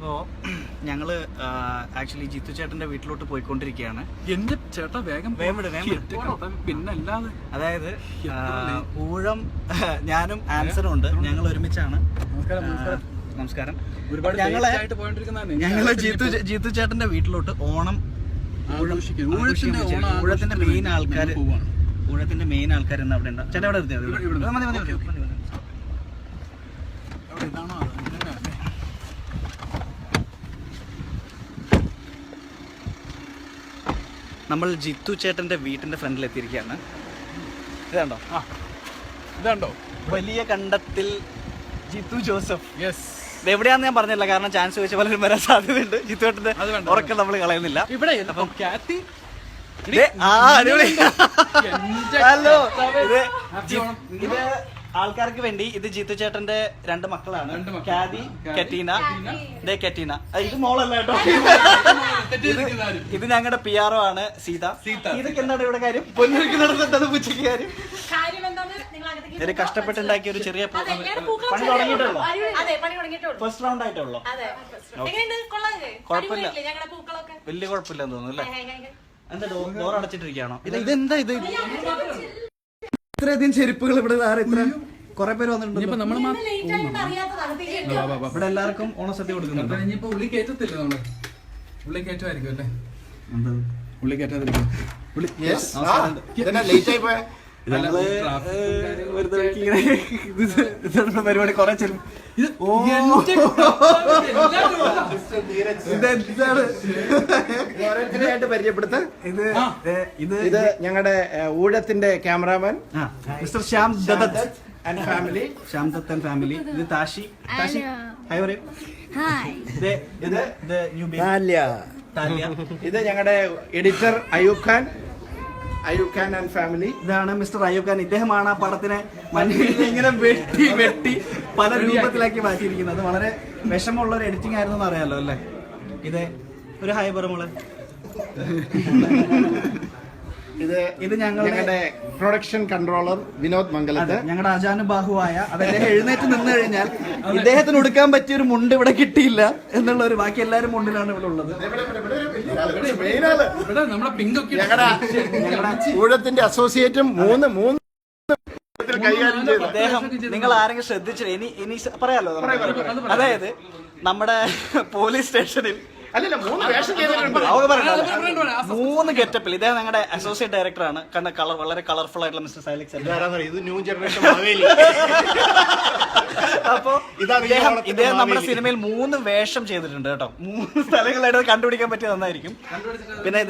അപ്പോൾ ഞങ്ങൾ ആക്ച്വലി ജിത്തു ചേട്ടൻ്റെ വീട്ടിലോട്ട് പോയിക്കൊണ്ടിരിക്കുകയാണ്. എന്റെ ചേട്ടാ വേഗം പിന്നെ അല്ലാതെ. അതായത് ഊഴം ഞാനും ആൻസറും ഉണ്ട്, ഞങ്ങൾ ഒരുമിച്ചാണ്. നമസ്കാരം. ഞങ്ങള് ജിത്തു ചേട്ടന്റെ വീട്ടിലോട്ട് ഓണം ഊഴത്തിന്റെ മെയിൻ ആൾക്കാർ ഇന്ന് അവിടെ ഉണ്ടാവും. ചേട്ടാ അവിടെ നമ്മൾ ജിത്തു ചേട്ടന്റെ വീട്ടിന്റെ ഫ്രണ്ടിൽ എത്തിയിരിക്കുകയാണ്. ഇതാണ്ടോ വലിയ കണ്ടത്തിൽ ജിത്തു ജോസഫ്. ഇത് എവിടെയാന്ന് ഞാൻ പറഞ്ഞില്ല, കാരണം ചാൻസ് ചോദിച്ച പലരും വരാൻ സാധ്യതയുണ്ട്. ജിത്തു ചേട്ടന്റെ ഉറക്കം നമ്മൾ കളയുന്നില്ല. ഹലോ, ഇത് ആൾക്കാർക്ക് വേണ്ടി ഇത് ജിത്തു ചേട്ടന്റെ രണ്ട് മക്കളാണ്, കാദി, കറ്റീന. ഇത് മോളല്ല കേട്ടോ, ഇത് ഞങ്ങളുടെ PRO ആണ് സീത. ഇതൊക്കെ എന്താണ് ഇവിടെ കാര്യം? പൊന്നിരിക്കുന്നിടത്താണ് പൂച്ചയ്ക്ക് കാര്യം. ഇതിന് കഷ്ടപ്പെട്ടുണ്ടാക്കിയ ഒരു ചെറിയ പണി തുടങ്ങിയിട്ടുള്ളൂ. ഫസ്റ്റ് റൗണ്ട് ആയിട്ടുള്ളൂ. കുഴപ്പമില്ല, വലിയ കുഴപ്പമില്ലെന്ന് തോന്നുന്നു അല്ലേ? എന്താ ഡോർ അടച്ചിട്ടിരിക്കുകയാണോ? ഇതെന്താ ഇത്? ഇത്രയധികം ചെരുപ്പുകൾ ഇവിടെ ഇത്ര കുറെ പേര് വന്നിട്ടുണ്ട്. ഇവിടെ എല്ലാവർക്കും ഓണസദ്യ കൊടുക്കുന്നുണ്ട്. ഇനിയിപ്പോ ഉള്ളി കയറ്റത്തില്ല, നമ്മള് ഉള്ളി കയറ്റുമായിരിക്കും അല്ലേ? ഉള്ളി കയറ്റാതിരിക്കും. പരിപാടി കുറെ ചെരുപ്പ്. പരിചയപ്പെടുത്ത ഇത് ഞങ്ങളുടെ ഊഴത്തിന്റെ cameraman mister Shyam Dutt and family. ഇത് താഷി. ഹായ് പറയൂ. ഇത് ഞങ്ങളുടെ editor Ayub Khan and family. ഇതാണ് മിസ്റ്റർ അയൂബ് ഖാൻ. ഇദ്ദേഹമാണ് ആ പടത്തിനെ ഇങ്ങനെ വെട്ടി പല രൂപത്തിലാക്കി മാറ്റിയിരിക്കുന്നത്. വളരെ വിഷമമുള്ള ഒരു എഡിറ്റിംഗ് ആയിരുന്നു എന്ന് അറിയാലോ അല്ലേ? ഇത് ഒരു ഹായ് പറമോള്. ഇത് ഞങ്ങളുടെ പ്രൊഡക്ഷൻ കൺട്രോളർ വിനോദ് മംഗലത്ത്. ഞങ്ങളുടെ അജാനുബാഹുവായ, അദ്ദേഹം എഴുന്നേറ്റ് നിന്ന് കഴിഞ്ഞാൽ ഇദ്ദേഹത്തിന് ഉടുക്കാൻ പറ്റിയൊരു മുണ്ട് ഇവിടെ കിട്ടിയില്ല എന്നുള്ള ഒരു, ബാക്കി എല്ലാവരും മുണ്ടിലാണ് ഇവിടെ ഉള്ളത്. ഞങ്ങളുടെ ഊഴത്തിന്റെ അസോസിയേറ്റും മൂന്ന് അദ്ദേഹം, നിങ്ങൾ ആരെങ്കിലും ശ്രദ്ധിച്ചില്ല? ഇനി പറയാലോ. അതായത് നമ്മുടെ പോലീസ് സ്റ്റേഷനിൽ 3 ഗെറ്റപ്പിൽ ഇദ്ദേഹം ഞങ്ങളുടെ അസോസിയേറ്റ് ഡയറക്ടറാണ്. കണ്ട കളർ വളരെ കളർഫുൾ ആയിട്ടുള്ള മിസ്റ്റർ സൈലക്സ്. ഇത് ന്യൂ ജനറേഷൻ. അപ്പൊ ഇദ്ദേഹം നമ്മുടെ സിനിമയിൽ 3 വേഷം ചെയ്തിട്ടുണ്ട് കേട്ടോ. 3 സ്ഥലങ്ങളായിട്ട് കണ്ടുപിടിക്കാൻ പറ്റിയ നന്നായിരിക്കും. പിന്നെ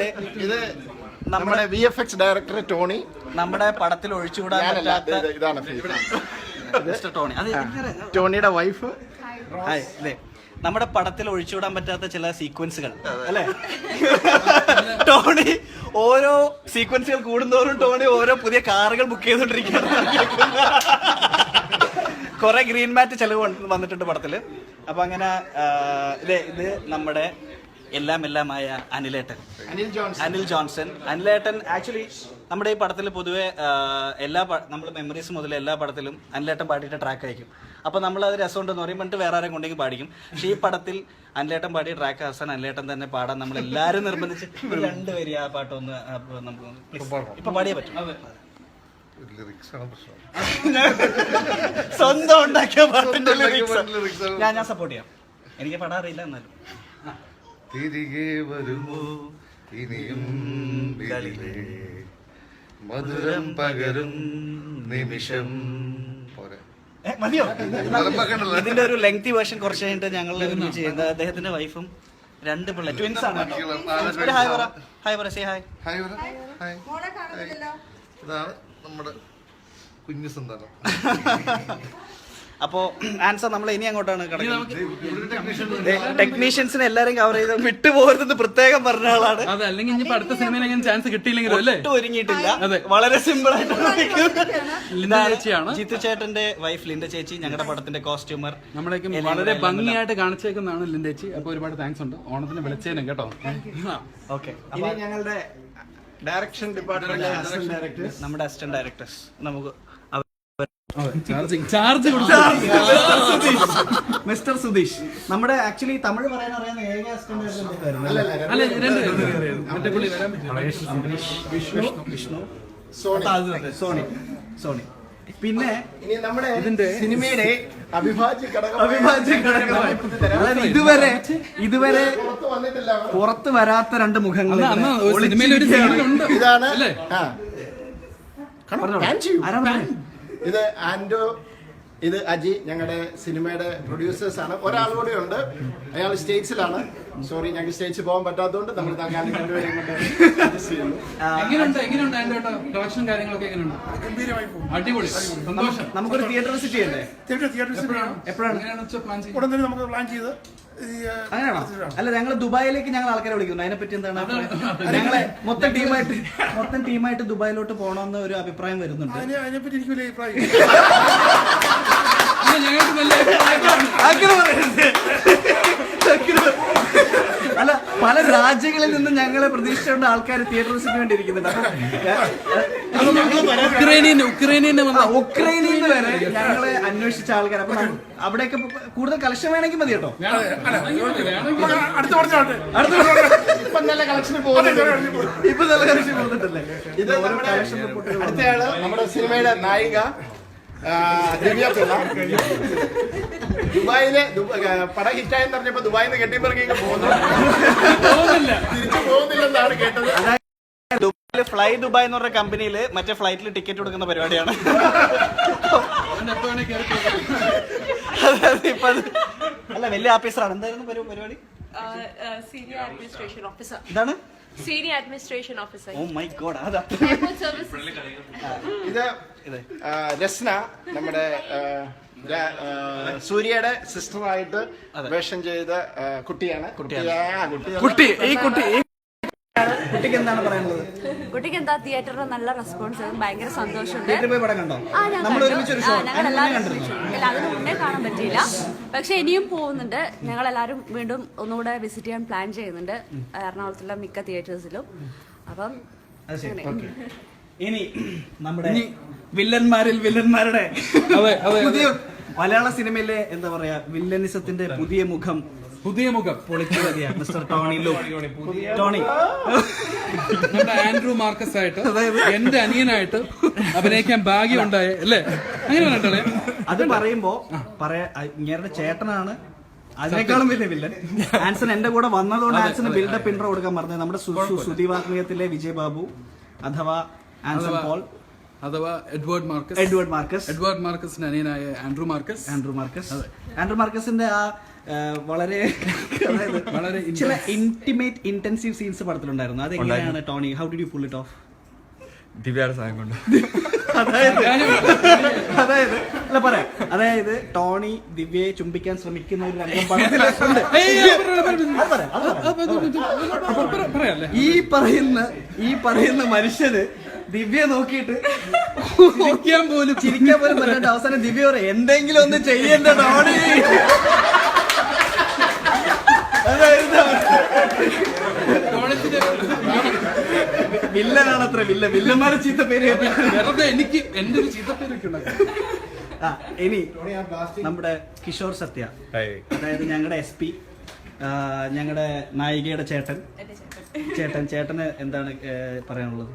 ഇത് നമ്മുടെ VFX ഡയറക്ടർ ടോണി. നമ്മുടെ പടത്തിൽ ഒഴിച്ചുകൂടാൻ പറ്റാത്ത മിസ്റ്റർ ടോണി, ടോണിയുടെ വൈഫ്. നമ്മുടെ പടത്തിൽ ഒഴിച്ചുവിടാൻ പറ്റാത്ത ചില സീക്വൻസുകൾ അല്ലെ? ടോണി ഓരോ സീക്വൻസുകൾ കൂടുന്തോറും ടോണി ഓരോ പുതിയ കാറുകൾ ബുക്ക് ചെയ്തോണ്ടിരിക്കുകയാണ്. കുറെ ഗ്രീൻ മാറ്റ് ചെലവ് വന്നിട്ടുണ്ട് പടത്തില്. അപ്പൊ അങ്ങനെ ഇത് നമ്മുടെ എല്ലാമായ അനിൽ ജോൺസൺ. അനിലേട്ടൻ ആക്ച്വലി നമ്മുടെ ഈ പടത്തിൽ പൊതുവെ നമ്മൾ മെമ്മറീസ് മുതൽ എല്ലാ പടത്തിലും അനിലേട്ടൻ പാടിയിട്ട് ട്രാക്ക് അയക്കും. അപ്പോൾ നമ്മളത് രസമുണ്ടെന്ന് പറയും, പറഞ്ഞിട്ട് വേറെ ആരെയും കൊണ്ടെങ്കിൽ പാടിക്കും. പക്ഷേ ഈ പടത്തിൽ അനിലേട്ടൻ പാടിയ ട്രാക്ക് അവസാനം അനിലേട്ടൻ തന്നെ പാടാൻ നമ്മൾ എല്ലാവരും നിർബന്ധിച്ച് 2 വരി ആ പാട്ടൊന്ന് നമുക്ക് ഇപ്പൊ പാടിയേ പറ്റും. സ്വന്തം ഉണ്ടാക്കിയ പാട്ടിന്റെ ഞാൻ സപ്പോർട്ട് ചെയ്യാം. എനിക്ക് പാടാൻ അറിയില്ല, എന്നാലും തിരികെ വരുമോ ഇനിയും മധുരം പകരും നിമിഷം. മതിയോ? ഇതിന്റെ ഒരു ലെങ്തി വേർഷൻ കുറച്ച് കഴിഞ്ഞിട്ട് ഞങ്ങൾ ചെയ്യുന്നത്. അദ്ദേഹത്തിന്റെ വൈഫും 2 പിള്ളേർ ട്വിൻസ് ആണ്. ഹായ് പറ, സേ ഹായ്. ഇതാണ് നമ്മുടെ കുഞ്ഞു സന്താനം. അപ്പോ ആൻസർ നമ്മൾ ഇനി അങ്ങോട്ടാണ് ടെക്നീഷ്യൻസിനെ എല്ലാരും കവർ ചെയ്ത് വിട്ടുപോകരുതെന്ന് പ്രത്യേകം പറഞ്ഞ ആളാണ്. അല്ലെങ്കിൽ അടുത്ത സിനിമയിൽ ചാൻസ് കിട്ടിയില്ലെങ്കിലും ഒരുങ്ങിയിട്ടില്ല, വളരെ സിമ്പിൾ ആയിട്ട്. ജിത്തു ചേട്ടന്റെ വൈഫ് ലിൻഡ ചേച്ചി, ഞങ്ങളുടെ പടത്തിന്റെ കോസ്റ്റ്യൂമർ. നമ്മളേക്കും വളരെ ഭംഗിയായിട്ട് കാണിച്ചേക്കുന്നതാണ് ലിൻഡ ചേച്ചി. അപ്പൊ ഒരുപാട് താങ്ക്സ് ഉണ്ട് ഓണത്തിന് വിളിച്ചതിനും കേട്ടോ. ഓക്കെ, ഞങ്ങളുടെ ഡയറക്ഷൻ ഡിപ്പാർട്ട്മെന്റ് നമ്മുടെ അസിസ്റ്റന്റ് ഡയറക്ടേഴ്സ് നമുക്ക് ചാർജ് മിസ്റ്റർ സുധീഷ്. നമ്മുടെ ആക്ച്വലി തമിഴ് പറയാൻ അറിയാവുന്ന ഏക അസിസ്റ്റന്റ് വിഷ്ണു, സോണി. പിന്നെ ഇനി നമ്മുടെ സിനിമയുടെ അവിഭാജ്യ ഘടകം അതായത് ഇതുവരെ പുറത്ത് വന്നിട്ടില്ല. പുറത്ത് വരാത്ത രണ്ട് മുഖങ്ങൾ സിനിമയിൽ ഒരു സീനുണ്ട്. ഇതാണ് അല്ലേ? ആരാ പറഞ്ഞത്? ഇത് ആൻഡോ, ഇത് അജി, ഞങ്ങളുടെ സിനിമയുടെ പ്രൊഡ്യൂസേഴ്സ് ആണ്. ഒരാൾ കൂടെ ഉണ്ട്, അയാൾ സ്റ്റേറ്റ്സിലാണ്. സോറി, ഞങ്ങൾക്ക് സ്റ്റേറ്റ്സിൽ പോകാൻ പറ്റാത്തതുകൊണ്ട് നമ്മൾ തൽക്കാലം രണ്ടുപേരെയും കൊണ്ട് adjust ചെയ്യുന്നു. എങ്ങനെയുണ്ട് അതിന്റെ കളക്ഷൻ കാര്യങ്ങളൊക്കെ എങ്ങനെയുണ്ട്? അടിപൊളി, സന്തോഷം. നമുക്കൊരു തിയേറ്റർ വിസിറ്റ് ചെയ്യണ്ടേ? എപ്പോഴാണ്? ഉടൻ തന്നെ നമുക്ക് പ്ലാൻ ചെയ്ത് അങ്ങനെയാണോ? അല്ല, ഞങ്ങൾ ദുബായിലേക്ക് ഞങ്ങൾ ആൾക്കാരെ വിളിക്കുന്നു. അതിനെപ്പറ്റി എന്താണ് അഭിപ്രായം? ഞങ്ങളെ മൊത്തം ടീമായിട്ട് ദുബായിലോട്ട് പോകണമെന്ന് ഒരു അഭിപ്രായം വരുന്നുണ്ട്. അതിനെപ്പറ്റി എനിക്ക് വലിയ അഭിപ്രായം ഞങ്ങൾക്ക് നല്ല അല്ല, പല രാജ്യങ്ങളിൽ നിന്ന് ഞങ്ങളെ പ്രതീക്ഷിച്ചുകൊണ്ട് ആൾക്കാർ തിയേറ്റർ വിസിറ്റിന് വേണ്ടി ഇരിക്കുന്നുണ്ട്. ഉക്രൈനിൽ ഉക്രൈനിൽ വരെ ഞങ്ങളെ അന്വേഷിച്ച ആൾക്കാർ. അപ്പൊ അവിടെയൊക്കെ കൂടുതൽ കളക്ഷൻ വേണമെങ്കിൽ മതി കേട്ടോ. അടുത്ത പറഞ്ഞോട്ടെ. ഇപ്പൊ നല്ല കളക്ഷൻ പോകുന്നുണ്ട്. ഇപ്പൊ നല്ല കളക്ഷൻ പോകുന്നുണ്ടല്ലേ? ഇത് നമ്മുടെ അടുത്തയാള് നമ്മുടെ സിനിമയുടെ നായിക ദിവ്യ പിള്ള. ദുബായിലെ പടം ഹിറ്റായെന്ന് പറഞ്ഞപ്പോ ദുബായിൽ നിന്ന് കെട്ടിപ്പിറങ്ങി തിരിച്ചു പോകുന്നില്ലെന്നാണ് കേട്ടത്. ദുബായില് ഫ്ലൈ ദുബായ് എന്ന് പറഞ്ഞ കമ്പനിയിൽ മറ്റേ ഫ്ലൈറ്റിൽ ടിക്കറ്റ് കൊടുക്കുന്ന പരിപാടിയാണ്. അല്ല, വലിയ ഓഫീസറാണ്. എന്തായിരുന്നു പരിപാടി? Senior Administration Officer. എന്താണ്? Senior Administration Officer. Oh my god, അതാ. Airport Services. ഇത് രസ്ന, നമ്മുടെ സൂര്യയുടെ സിസ്റ്ററായിട്ട് വേഷം ചെയ്ത കുട്ടിയാണ്. കുട്ടിക്ക് എന്താണ് പറയാനുള്ളത്? കുട്ടിക്ക് എന്താ, തിയേറ്ററിൽ നല്ല റെസ്പോൺസ്, ഭയങ്കര സന്തോഷമുണ്ട്. തിയേറ്ററിൽ പോയി പടം കണ്ടോ? ഞങ്ങൾ അതിന് മുന്നേ കാണാൻ പറ്റിയില്ല, പക്ഷെ ഇനിയും പോകുന്നുണ്ട്. ഞങ്ങൾ എല്ലാവരും വീണ്ടും ഒന്നുകൂടെ വിസിറ്റ് ചെയ്യാൻ പ്ലാൻ ചെയ്യുന്നുണ്ട് എറണാകുളത്തുള്ള മിക്ക തിയേറ്റേഴ്സിലും. അപ്പം ഇനി നമ്മുടെ വില്ലന്മാരിൽ വില്ലന്മാരുടെ പുതിയ മലയാള സിനിമയിലെ എന്താ പറയാ, വില്ലനിസത്തിന്റെ പുതിയ മുഖം പൊളിച്ചു വരിക മിസ്റ്റർ ടോണി ലോ. ടോണി നമ്മുടെ ആൻഡ്രൂ മാർക്കസ് ആയിട്ട്, എന്റെ അനിയനായിട്ട് അഭിനയിക്കാൻ ഭാഗ്യം ഉണ്ടായ അല്ലേ? അങ്ങനെ പറഞ്ഞിട്ടല്ലേ? അത് പറയുമ്പോ ഇങ്ങനെ ചേട്ടനാണ് അതിനേക്കാളും വലിയ വില്ലൻ. ആൻസൺ എന്റെ കൂടെ വന്നതുകൊണ്ട് ആൻസന് ബിൽഡപ്പ് ഇൻട്രോ കൊടുക്കാൻ പറഞ്ഞത് നമ്മുടെ സുതിവാത്മീയത്തിലെ വിജയ് ബാബു അഥവാ ആൻസൺ പോൾ അഥവാ എഡ്വേർഡ് മാർക്കസിന്റെ അനിയനായ ആൻഡ്രൂ മാർക്കസിന്റെ ആ വളരെ ചില ഇന്റിമേറ്റ് ഇന്റൻസീവ് സീൻസ് പടത്തിലുണ്ടായിരുന്നു. അത് എങ്ങനെയാണ് Tony, how did you pull it off? ദിവ്യയുടെ സഹായം കൊണ്ട്. അതായത് ടോണി ദിവ്യയെ ചുംബിക്കാൻ ശ്രമിക്കുന്ന ഒരു രംഗം പടത്തിലുണ്ട്. ഈ പറയുന്ന മനുഷ്യന് ദിവ്യ നോക്കിയിട്ട് ചിരിക്കാൻ പോലും പറ്റാത്ത അവസാനം ദിവ്യ പറയും, എന്തെങ്കിലും ഒന്ന് ചെയ്യണ്ട ടോണി. വില്ലനാണത്ര വില്ലന്മാരെ ചീത്ത പേര്. എനിക്ക് എന്റെ ഒരു ചീത്ത പേരൊക്കെ ഉണ്ടാകും. ഇനി നമ്മുടെ കിഷോർ സത്യ, അതായത് ഞങ്ങളുടെ SP, ഞങ്ങളുടെ നായികയുടെ ചേട്ടന് എന്താണ് പറയാനുള്ളത്?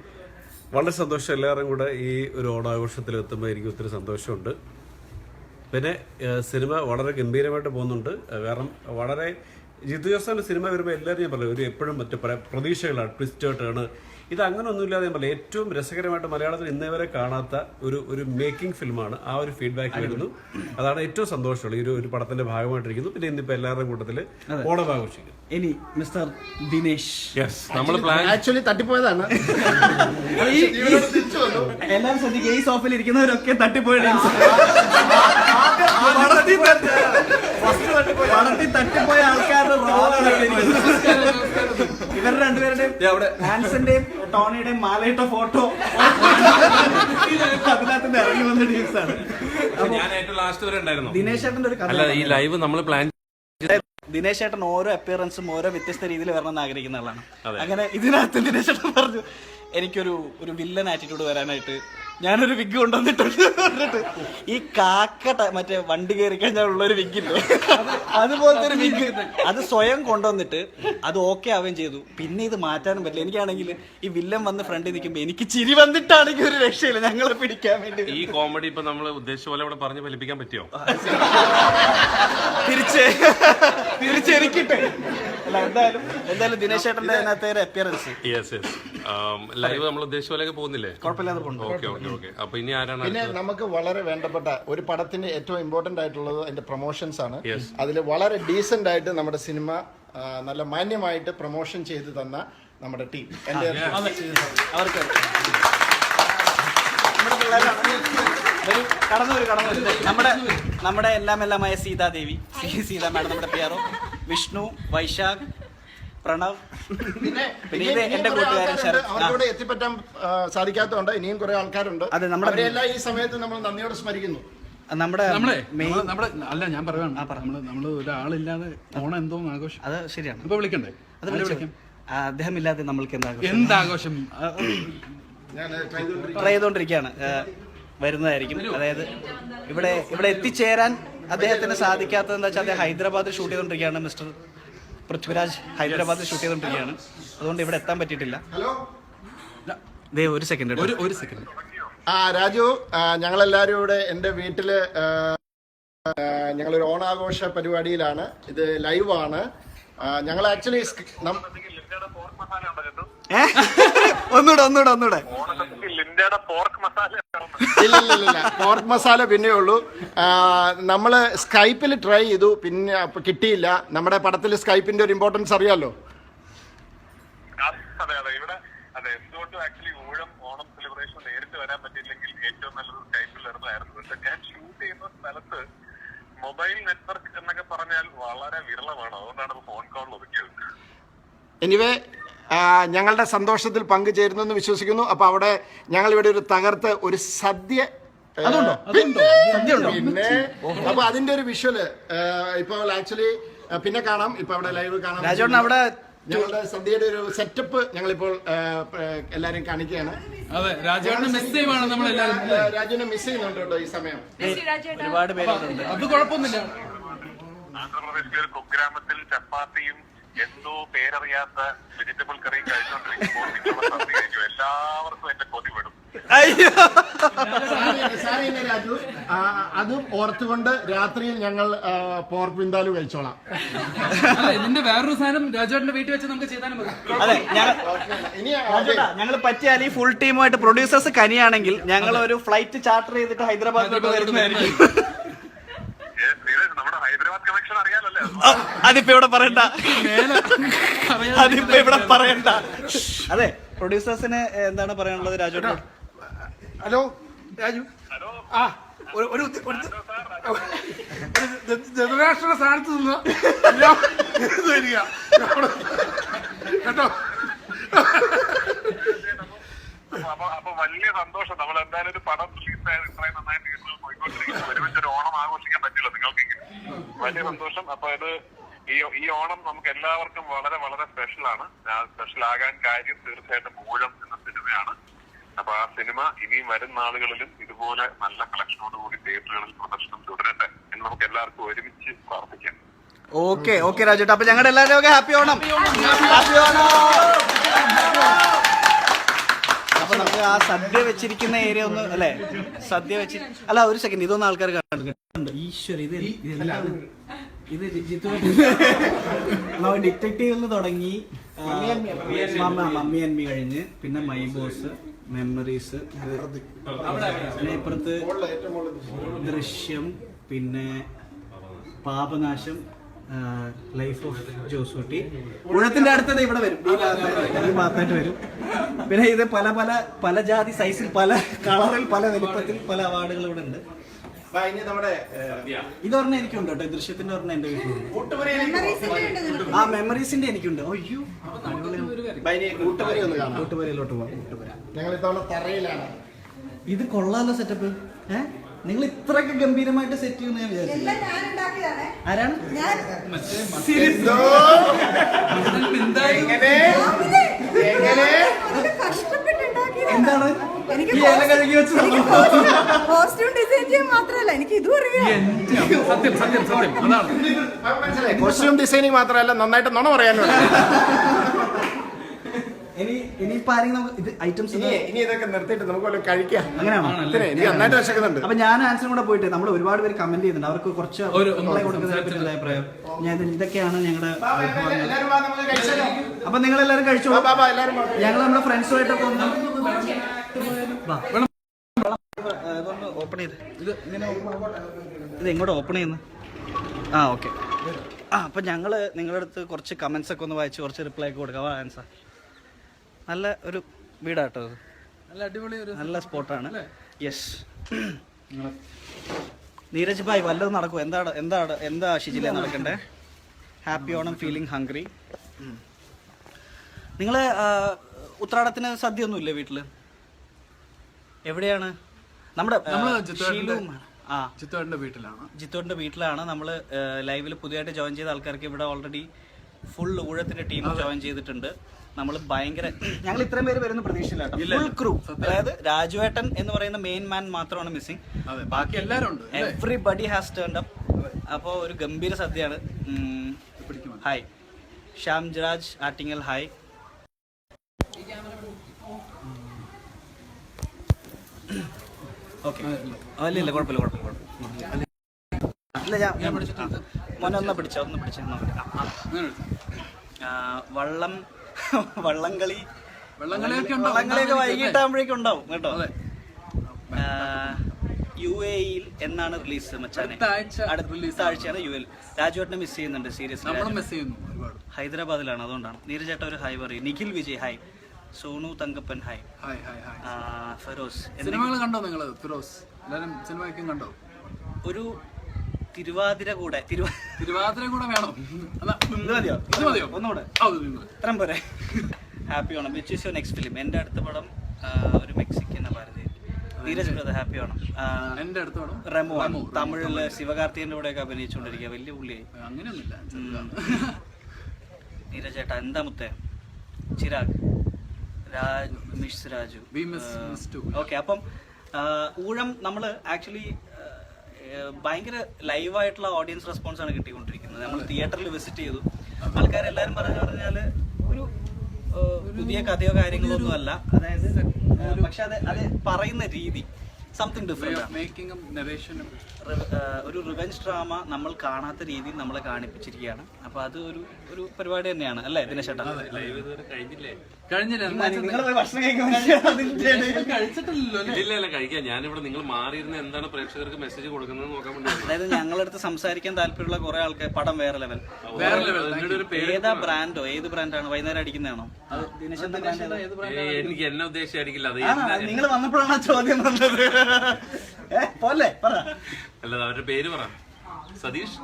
വളരെ സന്തോഷം. എല്ലാവരും കൂടെ ഈ ഒരു ഓണാഘോഷത്തിൽ എത്തുമ്പോൾ എനിക്ക് ഒത്തിരി സന്തോഷമുണ്ട്. പിന്നെ സിനിമ വളരെ ഗംഭീരമായിട്ട് പോകുന്നുണ്ട്. കാരണം വളരെ ജിത്തു ജോസഫിന്റെ സിനിമ വരുമ്പോൾ എല്ലാവരും ഞാൻ പറയും, ഒരു എപ്പോഴും മറ്റു പ്രതീക്ഷകളാണ്, ട്വിസ്റ്റ് ടേണ്. ഇത് അങ്ങനെ ഒന്നുമില്ലാതെ ഞാൻ പറയും, ഏറ്റവും രസകരമായിട്ട് മലയാളത്തിൽ ഇന്നേ വരെ കാണാത്ത ഒരു മേക്കിംഗ് ഫിലിമാണ്. ആ ഒരു ഫീഡ്ബാക്ക് വരുന്നു. അതാണ് ഏറ്റവും സന്തോഷമുള്ള ഈ ഒരു പടത്തിന്റെ ഭാഗമായിട്ടിരിക്കുന്നു. പിന്നെ ഇന്നിപ്പോ എല്ലാവരുടെയും കൂട്ടത്തിൽ ഓണം ആഘോഷിക്കും. ഇനി മിസ്റ്റർ ദിനേശ്, നമ്മൾ പ്ലാൻ ആക്ച്വലി തട്ടിപ്പോയതാണ്. എല്ലാവരും ശ്രദ്ധിക്കുക, ഈ സോഫയിൽ ഇരിക്കുന്നവരൊക്കെ തട്ടിപ്പോയത് പടത്തിൽ തട്ടിപ്പോയ ആൾക്കാരുടെ റോളാണ്. ഇവരുടെ രണ്ടുപേരുടെയും ആൻസന്റെയും ടോണിയുടെയും മാലയിട്ട ഫോട്ടോ അതിനകത്ത് ഇറങ്ങി വന്ന ഡീൽസാണ്. ഞാൻ ഏറ്റവും ലാസ്റ്റ് വരെ ഉണ്ടായിരുന്നു. ദിനേശ് ചേട്ടന്റെ ഒരു കഥ, ഈ ലൈവ് നമ്മൾ പ്ലാൻ ദിനേശ് ചേട്ടൻ ഓരോ അപ്പിയറൻസും ഓരോ വ്യത്യസ്ത രീതിയിൽ വരണമെന്ന് ആഗ്രഹിക്കുന്ന ആളാണ്. അങ്ങനെ ഇതിനകത്ത് ദിനേശ് ചേട്ടൻ പറഞ്ഞു, എനിക്കൊരു വില്ലൻ ആറ്റിറ്റ്യൂഡ് വരാനായിട്ട് ഞാനൊരു വിഗ് കൊണ്ടുവന്നിട്ടുണ്ട് പറഞ്ഞിട്ട് ഈ മറ്റേ വണ്ടി കയറി കഴിഞ്ഞാൽ ഉള്ളൊരു വിഗില്ലേ അതുപോലത്തെ ഒരു വിഗ് അത് സ്വയം കൊണ്ടുവന്നിട്ട് അത് ഓക്കെ ആവുകയും ചെയ്തു. പിന്നെ ഇത് മാറ്റാനും പറ്റില്ല. എനിക്കാണെങ്കിൽ ഈ വില്ലൻ വന്ന് ഫ്രണ്ടിൽ നിൽക്കുമ്പോൾ എനിക്ക് ചിരി വന്നിട്ടാണെങ്കിൽ ഒരു രക്ഷയില്ല ഞങ്ങളെ പിടിക്കാൻ വേണ്ടി. ഈ കോമഡി ഇപ്പൊ നമ്മൾ ഉദ്ദേശിച്ച പോലെ ഇവിടെ പറഞ്ഞ് ഫലിപ്പിക്കാൻ പറ്റിയോ? തിരിച്ചെനിക്കിട്ടെ. അല്ല എന്തായാലും ദിനേശ് ചേട്ടന്റെ അതിനകത്തെ ഒരു അപ്പിയറൻസ് ലൈവ് നമ്മൾ ഉദ്ദേശിച്ച പോലെയൊക്കെ പോകുന്നില്ലേ? കുഴപ്പമില്ലാതെ പോകുന്നു. ഓക്കെ. അപ്പൊ ഇനി ആരാണ്? പിന്നെ നമുക്ക് വളരെ വേണ്ടപ്പെട്ട ഒരു പടത്തിന്റെ ഏറ്റവും ഇമ്പോർട്ടന്റ് ആയിട്ടുള്ളത് അതിന്റെ പ്രൊമോഷൻസ് ആണ്. അതിൽ വളരെ ഡീസന്റ് ആയിട്ട് നമ്മുടെ സിനിമ നല്ല മാന്യമായിട്ട് പ്രൊമോഷൻ ചെയ്തു തന്ന നമ്മുടെ ടീം അവർക്ക് കടന്നു നമ്മുടെ എല്ലാമായ സീതാദേവി, സീതാ മാഡം, നമ്മുടെ പിയാറോ, വിഷ്ണു, വൈശാഖ്, പ്രണവ്, പിന്നെ ഇത് എന്റെ കൂട്ടുകാരൻ ശരത്. അവരോട് എത്തിപ്പറ്റാൻ സാധിക്കാത്തതുകൊണ്ട് ഇനിയും കുറെ ആൾക്കാരുണ്ട്. അതെ, നമ്മുടെ എല്ലാം ഈ സമയത്ത് നമ്മൾ നന്ദിയോടെ സ്മരിക്കുന്നു. നമ്മുടെ അല്ല ഞാൻ പറയുകയാണ്, നമ്മള് ഒരാളില്ലാതെ ഓണം എന്തോ ആഘോഷം. അത് ശരിയാണ്. ഇപ്പൊ വിളിക്കണ്ടേ? അത് വിളിക്കാം. അദ്ദേഹം ഇല്ലാതെ നമ്മൾക്ക് എന്താഘോഷം ട്രൈ ചെയ്തുകൊണ്ടിരിക്കുകയാണ്. വരുന്നതായിരിക്കും. അതായത് ഇവിടെ എത്തിച്ചേരാൻ അദ്ദേഹത്തിന് സാധിക്കാത്തത് എന്താ വെച്ചാൽ അദ്ദേഹം ഹൈദരാബാദിൽ ഷൂട്ട് ചെയ്തുകൊണ്ടിരിക്കുകയാണ്. മിസ്റ്റർ പൃഥ്വിരാജ് ഹൈദരാബാദിൽ ഷൂട്ട് ചെയ്തുകൊണ്ടിരിക്കുകയാണ്. അതുകൊണ്ട് ഇവിടെ എത്താൻ പറ്റിയിട്ടില്ല. ഒരു സെക്കൻഡ്. രാജു, ഞങ്ങളെല്ലാവരും ഇവിടെ എൻ്റെ വീട്ടില് ഞങ്ങളൊരു ഓണാഘോഷ പരിപാടിയിലാണ്. ഇത് ലൈവാണ്. ഞങ്ങൾ ആക്ച്വലി ഒന്നൂടെ ഇല്ല പോർക്ക് മസാല പിന്നെ ഉള്ളൂ. നമ്മള് സ്കൈപ്പിൽ ട്രൈ ചെയ്തു, പിന്നെ കിട്ടിയില്ല. നമ്മുടെ പടത്തിൽ സ്കൈപ്പിന്റെ ഒരു ഇമ്പോർട്ടൻസ് അറിയാലോ. ഓണം സെലിബ്രേഷൻ നേരിട്ട് വരാൻ പറ്റിയില്ലെങ്കിൽ ഏറ്റവും നല്ലത് സ്കൈപ്പിൽ വരുന്നതായിരുന്നു. പക്ഷെ ഞാൻ ഷൂട്ട് ചെയ്യുന്ന സ്ഥലത്ത് മൊബൈൽ നെറ്റ്വർക്ക് എന്നൊക്കെ പറഞ്ഞാൽ വളരെ വിരളമാണ്. അതുകൊണ്ടാണ് ഫോൺ കോളിൽ ഒതുക്കിയത്. എനിവേ ഞങ്ങളുടെ സന്തോഷത്തിൽ പങ്കുചേരുന്നെന്ന് വിശ്വസിക്കുന്നു. അപ്പൊ അവിടെ ഞങ്ങൾ ഇവിടെ ഒരു തകർത്ത് ഒരു സദ്യ പിന്നെ അപ്പൊ അതിന്റെ ഒരു വിഷ്വല് ഇപ്പോൾ ആക്ച്വലി പിന്നെ കാണാം. ഇപ്പൊ അവിടെ ലൈവ് കാണാം. അവിടെ ഞങ്ങളുടെ സദ്യയുടെ ഒരു സെറ്റപ്പ് ഞങ്ങളിപ്പോൾ എല്ലാരും കാണിക്കുകയാണ്. രാജുവിനെ മിസ് ചെയ്യുന്നുണ്ട് കേട്ടോ ഈ സമയം. ഒരുപാട് പേരുണ്ട്. അത് കുഴപ്പമൊന്നുമില്ല. ആന്ധ്രാപ്രദേശിലെ ഒരു കുഗ്രാമത്തിൽ ചപ്പാത്തിയും എന്തോ പേരറിയാത്ത വെജിറ്റബിൾ കറിയും കഴിച്ചുകൊണ്ടിരിക്കുമ്പോൾ എല്ലാവർക്കും എന്റെ കൊതി വിടും. രാജു, അതും ഓർത്തുകൊണ്ട് രാത്രിയിൽ ഞങ്ങൾ പോർക്ക് വിന്താലു കഴിച്ചോളാം. ഇതിന്റെ വേറൊരു സാധനം രാജുവിന്റെ വീട്ടിൽ വെച്ച് നമുക്ക് ചെയ്താലും അതെ, ഞങ്ങൾ പറ്റിയാൽ ഈ ഫുൾ ടീമുമായിട്ട് പ്രൊഡ്യൂസേഴ്സ് കനിയാണെങ്കിൽ ഞങ്ങൾ ഒരു ഫ്ലൈറ്റ് ചാർട്ടർ ചെയ്തിട്ട് ഹൈദരാബാദിലോട്ട് വരുന്നതായിരിക്കും. നമ്മുടെ ഹൈദരാബാദ് കണക്ഷൻ അറിയാലല്ലേ? അതിപ്പോ ഇവിടെ പറയണ്ട. അതെ, പ്രൊഡ്യൂസേഴ്സിന് എന്താണ് പറയാനുള്ളത് രാജുവിനോട്? ഹലോ രാജു, ഒരു ധൃതരാഷ്ട്ര സ്ഥാനത്ത് നിന്ന് വരിക കേട്ടോ. അപ്പൊ വലിയ സന്തോഷം. നമ്മൾ എന്തായാലും ഒരു പടം റിലീസായത് ഇത്രയും നന്നായിട്ട് പോയിക്കൊണ്ടിരിക്കുന്നു. ഒരുമിച്ചൊരു ഓണം ആഘോഷിക്കാൻ പറ്റില്ല നിങ്ങൾക്ക്. വലിയ സന്തോഷം. അപ്പൊ ഈ ഓണം നമുക്ക് എല്ലാവർക്കും വളരെ വളരെ സ്പെഷ്യലാണ്. സ്പെഷ്യൽ ആകാൻ കാര്യം തീർച്ചയായിട്ടും ഊഴം എന്ന സിനിമയാണ്. അപ്പൊ ആ സിനിമ ഇനിയും വരും നാളുകളിലും ഇതുപോലെ നല്ല കളക്ഷനോടുകൂടി തിയേറ്ററുകളിൽ പ്രദർശനം തുടരട്ടെ എന്ന് നമുക്ക് എല്ലാവർക്കും ഒരുമിച്ച് പ്രാർത്ഥിക്കാം. ഓക്കെ രാജേട്ടാ. അപ്പൊ ഞങ്ങളുടെ എല്ലാവരും ഹാപ്പി ഓണം. അപ്പൊ നമുക്ക് ആ സദ്യ വെച്ചിരിക്കുന്ന ഏരിയ ഒന്ന് അല്ലെ, സദ്യ വെച്ച് അല്ല ഒരു സെക്കൻഡ്, ഇതൊന്നും ആൾക്കാർ കാണുന്നുണ്ട്. ഈശ്വര, ഇത് ഡിറ്റക്റ്റീവിൽ തുടങ്ങി മമ്മി ആൻഡ് മീ കഴിഞ്ഞ് പിന്നെ മൈ ബോസ്, മെമ്മറീസ്, പിന്നെ ഇപ്പുറത്ത് ദൃശ്യം, പിന്നെ പാപനാശം, ലൈഫ് ഓഫ് ജോസൂട്ടി. ഊഴത്തിന്റെ അടുത്തത് ഇവിടെ വരും, ഈ ഭാഗത്തായിട്ട് വരും. പിന്നെ ഇത് പല ജാതി സൈസിൽ, പല കളറിൽ, പല വലിപ്പത്തിൽ, പല അവാർഡുകൾ ഇവിടെ ഉണ്ട്. ഇതൊരെണ്ണം എനിക്കുണ്ട് കേട്ടോ, ദൃശ്യത്തിന്റെ ഒരെണ്ണം എന്റെ വീട്ടിലുണ്ട്. ആ മെമ്മറീസിന്റെ എനിക്കുണ്ട്. അയ്യോ, കൂട്ടുപരയിലോട്ട് പോവാം. ഇത് കൊള്ളാലോ സെറ്റപ്പ്. നിങ്ങൾ ഇത്രയൊക്കെ ഗംഭീരമായിട്ട് സെറ്റ് ചെയ്യുന്ന ഞാൻ വിചാരിച്ചു. ആരാണ്? എങ്ങനെ എന്താണ് എനിക്ക് ഈ ഇല കഴുകി വെച്ച് കോസ്റ്റ്യൂം ഡിസൈൻ ചെയ്യാൻ മാത്രമല്ല എനിക്ക് ഇതും അറിയാം. സത്യം സത്യം സത്യം അതാണ്. മനസ്സിലായി. കോസ്റ്റ്യൂം ഡിസൈനിങ് മാത്രമല്ല നന്നായിട്ട് നുണ പറയാനുണ്ട്. ഇനിയിപ്പോ ആരെങ്കിലും നമുക്ക് ഇത് ഐറ്റംസ് ഇനി ഇതൊക്കെ നിർത്തിയിട്ട് നമുക്ക് വല്ലതും കഴിക്കാം. അങ്ങനെയാണോ? എനിക്ക് നന്നായിട്ട് വിശക്കുന്നുണ്ട്. അപ്പൊ ഞാൻ ആൻസറും കൂടെ പോയിട്ട് നമ്മൾ ഒരുപാട് പേര് കമന്റ് ചെയ്യുന്നുണ്ട്. അവർക്ക് കുറച്ച് നമ്മളെ കൊടുക്കുന്നതിനെ പറ്റിയുള്ള അഭിപ്രായം. ഞാൻ ഇതൊക്കെയാണ് ഞങ്ങളുടെ എല്ലാവരും വാ, നമുക്ക് കഴിച്ചാലോ? അപ്പൊ നിങ്ങൾ എല്ലാവരും കഴിച്ചോളൂ. എല്ലാവരും വാ. ഞങ്ങൾ നമ്മുടെ ഫ്രണ്ട്സുമായിട്ടൊക്കെ ഒന്ന് ഇതൊന്ന് ഓപ്പൺ ചെയ്ത് ഇത് എങ്ങോട്ട് ഓപ്പൺ ചെയ്യുന്നു? ആ ഓക്കെ. അപ്പൊ ഞങ്ങള് നിങ്ങളുടെ അടുത്ത് കുറച്ച് കമന്റ്സ് ഒക്കെ ഒന്ന് വായിച്ച് കുറച്ച് റിപ്ലൈ ഒക്കെ കൊടുക്കാം. ആൻസർ നല്ല ഒരു വീടാട്ടോ അത്. നല്ല അടിപൊളി ഒരു നല്ല സ്പോട്ടാണ്. യെസ്. നീരജ് ഭായ് വല്ലതും നടക്കും. എന്താ ഷിജില നടക്കണ്ടേ? Happy Onam, feeling hungry. നിങ്ങള് ഉത്രാടത്തിന് സദ്യ ഒന്നുമില്ലേ വീട്ടില്? എവിടെയാണ്? നമ്മുടെ ജിത്തോടിന്റെ വീട്ടിലാണ്. നമ്മള് ലൈവിൽ പുതിയതായിട്ട് ജോയിൻ ചെയ്ത ആൾക്കാർക്ക് ഇവിടെ ഓൾറെഡി ഫുൾ ഊഴത്തിന്റെ ടീം ജോയിൻ ചെയ്തിട്ടുണ്ട്. നമ്മൾ ഭയങ്കര ഞങ്ങൾ ഇത്രയും പേര് വരുന്ന പ്രതീക്ഷയില്ല. Full crew. അതായത് രാജുവേട്ടൻ എന്ന് പറയുന്ന മെയിൻ മാൻ മാത്രമാണ് മിസ്സിംഗ്. ബാക്കി എല്ലാവരും ഉണ്ട്. Everybody has turned up. അപ്പോൾ ഒരു ഗംഭീര സദ്യയാണ്. ഹായ് ശ്യാംജരാജ് ആറ്റിങ്ങൽ. ഹായ്. ഓക്കെ. അല്ല കുഴപ്പമില്ല. അല്ല ഞാൻ മോനെ ഒന്ന് പിടിച്ചോ. വള്ളംകളിയൊക്കെ വൈകിട്ടാകുമ്പോഴേക്കും ഉണ്ടാവും കേട്ടോ. UAE-യിൽ എന്നാണ് റിലീസ് മച്ചാനെ? അടുത്ത ആഴ്ചയാണ് UAE. രാജുവേട്ടനെ മിസ് ചെയ്യുന്നുണ്ട് സീരിയസ്ലി. ഹൈദരാബാദിലാണ്, അതുകൊണ്ടാണ്. നീരജേട്ട ഒരു ഹായ് പറയും. നിഖിൽ വിജയ് ഹായ്. സോനു തങ്കപ്പൻ ഹായ്. ഫെറോസ്. സിനിമകൾ കണ്ടോ നിങ്ങൾ? ഫിറോസ് എല്ലാവരും സിനിമയൊക്കെ കണ്ടോ? ഒരു തിരുവാതിര കൂടെ വേണം. ഇത് മതിയോ? ഒന്നുകൂടെ ഇത്രയും പോരെ? Happy Onam. Which is your next film? എൻ്റെ അടുത്ത പടം ഒരു മെക്സിക്കൻ ഭാരതി. Neeraj brother happy Onam. എൻ്റെ അടുത്ത പടം റെമോ. തമിഴില് ശിവകാർത്തികന്റെ കൂടെയൊക്കെ അഭിനയിച്ചുകൊണ്ടിരിക്കുക. വലിയ പുള്ളിയായി. അങ്ങനെയൊന്നുമില്ല. നീരജ് ചേട്ടാ എന്താ മുത്തേ? ചിരാഗ് മിസ് രാജു. ഓക്കെ. അപ്പം ഊഴം നമ്മൾ ആക്ച്വലി ഭയങ്കര ലൈവായിട്ടുള്ള ഓഡിയൻസ് റെസ്പോൺസ് ആണ് കിട്ടിക്കൊണ്ടിരിക്കുന്നത്. നമ്മൾ തിയേറ്ററിൽ വിസിറ്റ് ചെയ്തു. ആൾക്കാരെല്ലാവരും പറഞ്ഞാല് ഒരു പുതിയ കഥയോ കാര്യങ്ങളോ ഒന്നും അല്ല. അതായത് പക്ഷെ അത് പറയുന്ന രീതി സംതിങ് ഡിഫറെന്റ്. ഒരു റിവെഞ്ച് ഡ്രാമ നമ്മൾ കാണാത്ത രീതിയിൽ നമ്മളെ കാണിപ്പിച്ചിരിക്കുകയാണ്. അപ്പൊ അത് ഒരു പരിപാടി തന്നെയാണ് അല്ലേ ദിനേശേട്ടാ? കഴിഞ്ഞില്ല. നിങ്ങൾ ഭക്ഷണം കഴിച്ചിട്ടില്ലല്ലോ. കഴിക്കാം. ഞാനിവിടെ നിങ്ങൾ മാറിയിരുന്ന എന്താണ് പ്രേക്ഷകർക്ക് മെസ്സേജ് കൊടുക്കുന്നത് നോക്കാൻ വേണ്ടി. അതായത് ഞങ്ങളടുത്ത് സംസാരിക്കാൻ താല്പര്യമുള്ള കുറെ ആൾക്കാർ പടം വേറെ ലെവൽ. ഏതാ ബ്രാൻഡോ? ഏത് ബ്രാൻഡാണ്? വൈകുന്നേരം അടിക്കുന്നതാണോ? എനിക്ക് എന്നെ ഉദ്ദേശിച്ച് അടിക്കില്ല. അത് നിങ്ങൾ വന്നപ്പോഴാണ് ചോദ്യം വന്നത്. പോലെ പറ. അല്ല അവരുടെ പേര് പറ. സതീഷ്.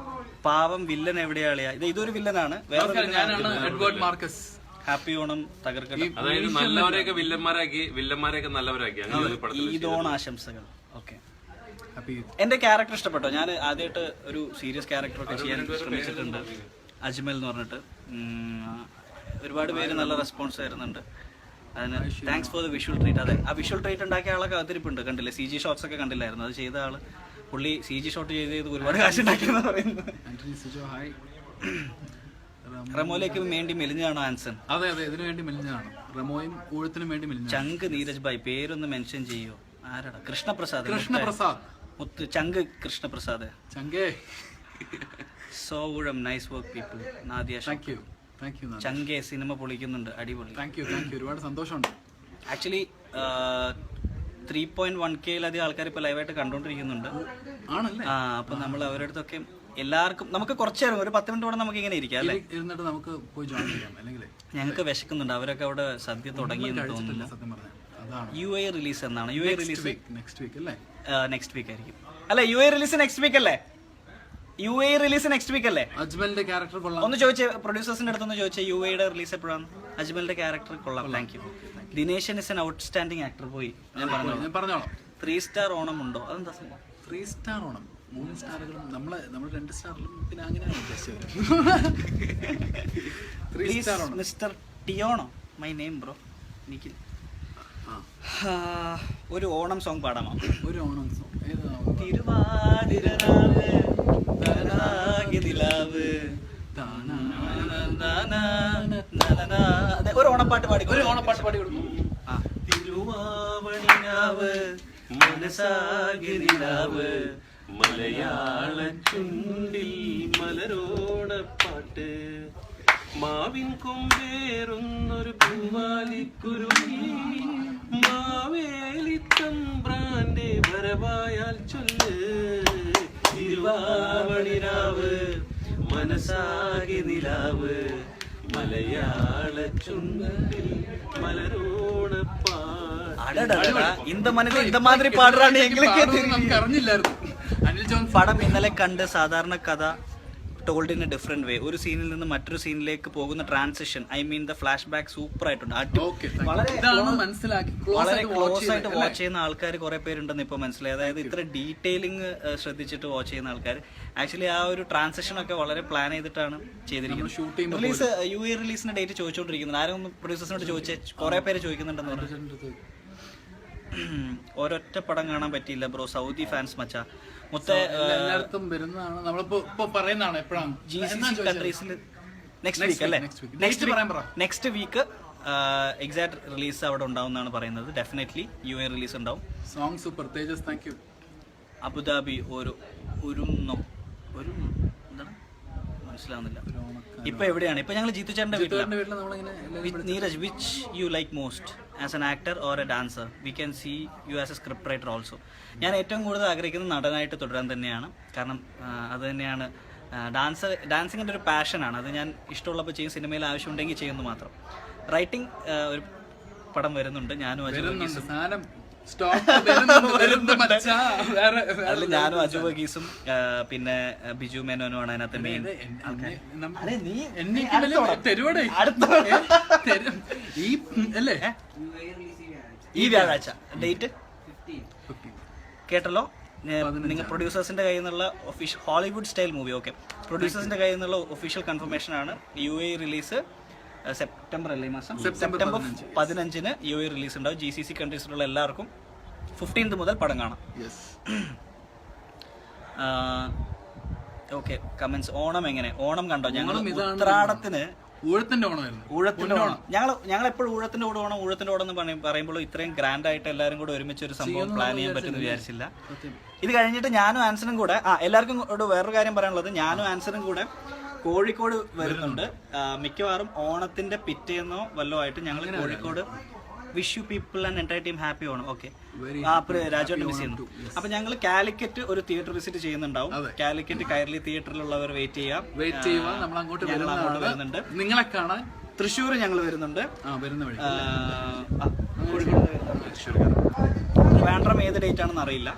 പാവം വില്ലൻ എവിടെയാളിയാ? ഇതൊരു വില്ലനാണ്. ഞാനാണ് എഡ്വേർഡ് മാർക്കസ്. ഹാപ്പി ഓണം തകർക്കട്ടെ. അതായത് നല്ലവരെയൊക്കെ വില്ലന്മാരെയൊക്കെ നല്ലവരാക്കി. ഈദോൺ ആശംസകൾ. ഓക്കെ. എന്റെ ക്യാരക്ടർ ഇഷ്ടപ്പെട്ടോ? ഞാൻ ആദ്യമായിട്ട് ഒരു സീരിയസ് ക്യാരക്ടറൊക്കെ ചെയ്യാൻ ശ്രമിച്ചിട്ടുണ്ട്. അജ്മൽ എന്ന് പറഞ്ഞിട്ട് ഒരുപാട് പേര് നല്ല റെസ്പോൺസ് തരുന്നുണ്ട്. അതിന് thanks for the visual treat. അതെ, ആ വിഷ്വൽ ട്രീറ്റ് ഉണ്ടാക്കിയ ആളൊക്കെ അവതരിപ്പുണ്ട്. കണ്ടില്ലേ? CG ഷോട്ട്സ് ഒക്കെ കണ്ടില്ലായിരുന്നു? അത് ചെയ്ത ആള് പുള്ളി CG ഷോട്ട് ചെയ്ത് ഒരുപാട് കാശ് ഉണ്ടാക്കിയെന്ന് പറയുന്നത്. റെമോയിലേക്ക് വേണ്ടി മെലിഞ്ഞാണോ ആൻസൺ? അതെ, ഇതിനു വേണ്ടി മെലിഞ്ഞാണ്. റെമോയും ഊഴത്തിനും വേണ്ടി മെലിഞ്ഞ. ചങ്ക് നീരജ് ഭായ് പേരൊന്ന് മെൻഷൻ ചെയ്യോ? ആരാടാ? കൃഷ്ണപ്രസാദ്. മുത്ത് ചങ്ക് Krishnaprasad. So Oozham nice work people. Nadiya. ചങ്കെ സിനിമ പൊളിക്കുന്നുണ്ട്. അടിപൊളി. ഒരുപാട് സന്തോഷമുണ്ട്. ആക്ച്വലി 3.1K-ലധികം ആൾക്കാർ ഇപ്പൊ ലൈവായിട്ട് കണ്ടോണ്ടിരിക്കുന്നുണ്ട്. അപ്പൊ നമ്മൾ അവരുടെ അടുത്തൊക്കെ എല്ലാവർക്കും നമുക്ക് കുറച്ചു നേരം ഒരു 10 മിനിറ്റ് കൂടെ നമുക്ക് ഇങ്ങനെ ഇരിക്കാം അല്ലേ? ഇരുന്നിട്ട് നമുക്ക് പോയി ജോയിൻ ചെയ്യാം. അല്ലെങ്കിൽ ഞങ്ങൾക്ക് വിശക്കുന്നുണ്ട്. അവരൊക്കെ അവിടെ സദ്യ തുടങ്ങിയെന്ന് തോന്നുന്നു. UAE റിലീസ് എന്നാണ്? UAE റിലീസ് നെക്സ്റ്റ് വീക്ക് അല്ലേ? നെക്സ്റ്റ് വീക്ക് ആയിരിക്കും. അല്ല, UAE റിലീസ് നെക്സ്റ്റ് വീക്ക് അല്ലേ? UAE റിലീസ് നെക്സ്റ്റ് വീക്ക് അല്ലേ? അജ്മലിന്റെ ക്യാരക്ടർ കൊള്ളാം. ഒന്ന് ചോദിച്ചേ, പ്രൊഡ്യൂസേഴ്സിന്റെ അടുത്തൊന്ന് ചോദിച്ചേ UAE-യുടെ റിലീസ് എപ്പോഴാണ്? അജ്മലിന്റെ ക്യാരക്ടർ കൊള്ളാം. Thank you. Dineshan is an outstanding actor. പോയി ഞാൻ പറഞ്ഞോളാം. 3 സ്റ്റാർ ഓണം ഉണ്ടോ? അതെന്താ? 3 സ്റ്റാർ ഓണം. 3 സ്റ്റാറുകളും നമ്മൾ 2 സ്റ്റാറിലും പിന്നെ അങ്ങനെയാണ് ഉദ്ദേശിച്ചത്. മിസ്റ്റർ ടിയോണോ? My name bro. നിഖിൽ. ഒരു ഓണം സോങ് പാടാമോ? ഒരു ഓണം സോങ് തിരുവാതിരനാവ് നിലാവ് ഒരു ഓണപ്പാട്ട് പാടി കൊടുക്കും. തിരുവാവണിനാവ് മനസാകിരിനാവ് മലയാള ചുണ്ടിൽ മലരോടപ്പാട്ട് മാവിൻ കൊമ്പേറുന്നൊരു പൂവാലിക്കുരുമി മാവേലിത്തമ്പ്രാന്റെ വരവായാൽ ചൊല്ല് തിരുവാവണിരാവ് മനസാകി നിലാവ് മലയാള ചുണ്ടിൽ മലരോടപ്പാട്ട് இந்த மாதிரி பாடுறான்னு எங்களுக்கே നമുക്ക് അറിഞ്ഞില്ലായിരുന്നു. അനിൽ ജോൺസൺ പടം ഇന്നലെ കണ്ട് സാധാരണ കഥ ടോൾഡ് ഇൻ എ ഡിഫറെന്റ് വേ. ഒരു സീനിൽ നിന്ന് മറ്റൊരു സീനിലേക്ക് പോകുന്ന transition, I mean the flash back super ആയിട്ടുണ്ട്. വളരെ ക്ലോസ് ആയിട്ട് വാച്ച് ചെയ്യുന്ന ആൾക്കാർ കുറെ പേരുണ്ടെന്ന് ഇപ്പൊ മനസ്സിലായി. അതായത് ഇത്ര ഡീറ്റെയിലിംഗ് ശ്രദ്ധിച്ചിട്ട് വാച്ച് ചെയ്യുന്ന ആൾക്കാർ. ആക്ച്വലി ആ ഒരു ട്രാൻസിഷൻ ഒക്കെ വളരെ പ്ലാൻ ചെയ്തിട്ടാണ് ചെയ്തിരിക്കുന്നത്. റിലീസ് UAE റിലീസിന്റെ ഡേറ്റ് ചോദിച്ചുകൊണ്ടിരിക്കുന്നത്. ആരും പ്രൊഡ്യൂസേഴ്സിനോട് ചോദിച്ചേ, കുറെ പേര് ചോദിക്കുന്നുണ്ടെന്ന് പറഞ്ഞു. ഒരൊറ്റ പടം കാണാൻ പറ്റിയില്ല ബ്രോ. സൗദി ഫാൻസ് മച്ചാ എല്ലായിടത്തും വരുന്നതാണ്. നമ്മളിപ്പോ പറയുന്നതാണ് എപ്പോഴാണ് GCC കൺട്രീസിൽ നെക്സ്റ്റ് വീക്ക് അല്ലേ? നെക്സ്റ്റ് വീക്ക് എക്സാക്ട് റിലീസ് അവിടെ ഉണ്ടാവുന്നതാണ് പറയുന്നത്. ഡെഫിനറ്റ്ലി UAE റിലീസ് ഉണ്ടാവും. Song super. Tejas thank you. Abu Dhabi ഒരു എന്താണ് മനസ്സിലാവുന്നില്ല. ഇപ്പൊ എവിടെയാണ്? ഇപ്പൊ ഞങ്ങൾ ജീത്തു ചേട്ടന്റെ വീട്ടിലാണ്. Neeraj, which you like most as an actor or a dancer? We can see you as a script writer also. ഞാൻ ഏറ്റവും കൂടുതൽ ആഗ്രഹിക്കുന്നത് നടനായിട്ട് തുടരാൻ തന്നെയാണ്. കാരണം അത് തന്നെയാണ് ഡാൻസിങ്ങിൻ്റെ ഒരു പാഷനാണ്. അത് ഞാൻ ഇഷ്ടമുള്ളപ്പോൾ ചെയ്യും, സിനിമയിൽ ആവശ്യമുണ്ടെങ്കിൽ ചെയ്യുന്നു മാത്രം. റൈറ്റിംഗ് ഒരു പടം വരുന്നുണ്ട്. ഞാനും ഞാനും അജു വർഗീസും പിന്നെ ബിജു മേനോനുമാണ് അതിനകത്ത് മെയിൻ. ഈ വ്യാഴാഴ്ച ഡേറ്റ് കേട്ടല്ലോ. നിങ്ങൾ പ്രൊഡ്യൂസേഴ്സിന്റെ കയ്യിൽ നിന്നുള്ള official Hollywood style movie. Okay, പ്രൊഡ്യൂസേഴ്സിന്റെ കയ്യിൽ നിന്നുള്ള ഒഫീഷ്യൽ കൺഫർമേഷൻ ആണ്. UAE റിലീസ് സെപ്റ്റംബർ അല്ലേ? മാസം സെപ്റ്റംബർ 15 UAE റിലീസ് ഉണ്ടാവും. GCC കൺട്രീസിലുള്ള എല്ലാവർക്കും 15th മുതൽ പടം കാണാം. Okay, comments. ഓണം എങ്ങനെ? ഓണം കണ്ടോ? ഞങ്ങൾ ഉത്രാടത്തിന് ഊഴത്തിന്റെ ഓണമായിരുന്നു. ഞങ്ങൾ എപ്പോഴും ഊഴത്തിന്റെ ഓണം എന്ന് പറയുമ്പോൾ ഇത്രയും ഗ്രാൻഡ് ആയിട്ട് എല്ലാവരും കൂടെ ഒരുമിച്ച് ഒരു സംഭവം പ്ലാൻ ചെയ്യാൻ പറ്റുമെന്ന് വിചാരിച്ചില്ല. ഇത് കഴിഞ്ഞിട്ട് ഞാനും ആൻസറും കൂടെ എല്ലാവർക്കും വേറൊരു കാര്യം പറയാനുള്ളത്, ഞാനും ആൻസറും കൂടെ കോഴിക്കോട് വരുന്നുണ്ട്. മിക്കവാറും ഓണത്തിന്റെ പിറ്റേന്നോ വല്ലോ ആയിട്ട് ഞങ്ങൾ Kozhikode. Wish you people and entire team happy Onam. Okay, രാജുവേട്ടൻ മിസ് ചെയ്യുന്നു. അപ്പൊ ഞങ്ങൾ കാലിക്കറ്റ് ഒരു തിയേറ്റർ വിസിറ്റ് ചെയ്യുന്നുണ്ടാവും. കാലിക്കറ്റ് കൈരളി തിയേറ്ററിലുള്ളവർ വെയിറ്റ് ചെയ്യാം. ഞങ്ങൾ അങ്ങോട്ട് വരുന്നുണ്ട് നിങ്ങളെ കാണാൻ. തൃശ്ശൂർ ഞങ്ങൾ വരുന്നുണ്ട്. ട്രിവാൻഡ്രം ഏത് ഡേറ്റ് ആണെന്ന് അറിയില്ല.